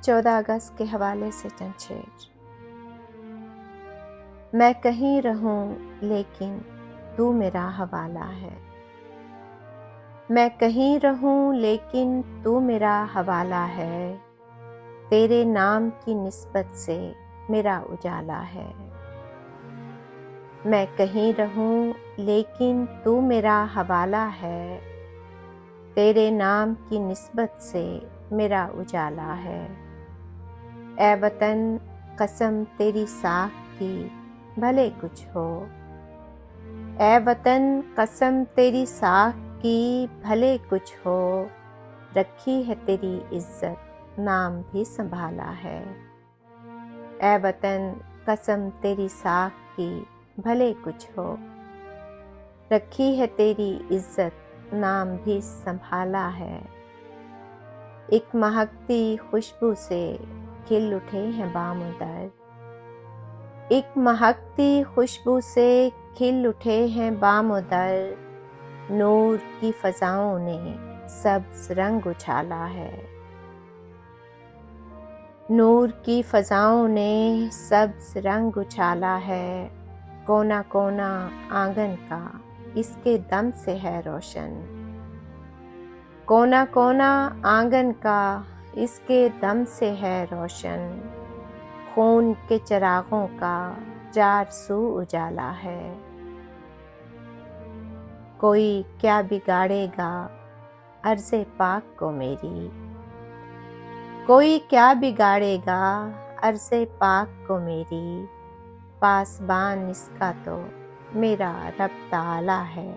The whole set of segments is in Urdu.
14 اگست کے حوالے سے چند شعر۔ میں کہیں رہوں لیکن تو میرا حوالہ ہے، میں کہیں رہوں لیکن تو میرا حوالہ ہے، تیرے نام کی نسبت سے میرا اجالا ہے۔ میں کہیں رہوں لیکن تو میرا حوالہ ہے، تیرے نام کی نسبت سے میرا اجالا ہے۔ اے وطن قسم تیری ساکھ کی بھلے کچھ ہو، اے وطن قسم تیری ساکھ کی بھلے کچھ ہو، رکھی ہے تیری عزت نام بھی سنبھالا ہے۔ اے وطن قسم تیری ساکھ کی بھلے کچھ ہو، رکھی ہے تیری عزت نام بھی سنبھالا ہے۔ ایک مہکتی خوشبو سے کھل اٹھے ہیں بام و در، ایک مہکتی خوشبو سے کھل اٹھے ہیں بام و در، نور کی فضاؤں نے سبز رنگ اچھالا ہے۔ نور کی فضاؤں نے سبز رنگ اچھالا ہے، کونا کونا آنگن کا اس کے دم سے ہے روشن، کونا کونا آنگن کا اس کے دم سے ہے روشن، خون کے چراغوں کا چار سو اجالا ہے۔ کوئی کیا بگاڑے گا عرض پاک کو میری، کوئی کیا بگاڑے گا عرض پاک کو میری، پاسبان اس کا تو میرا رب تعالی ہے۔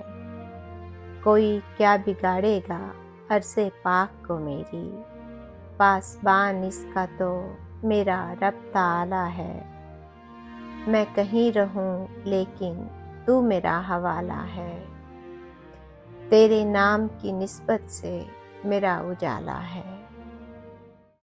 کوئی کیا بگاڑے گا عرض پاک کو میری، پاسبان اس کا تو میرا رب تعالی ہے۔ میں کہیں رہوں لیکن تو میرا حوالہ ہے، تیرے نام کی نسبت سے میرا اجالا ہے۔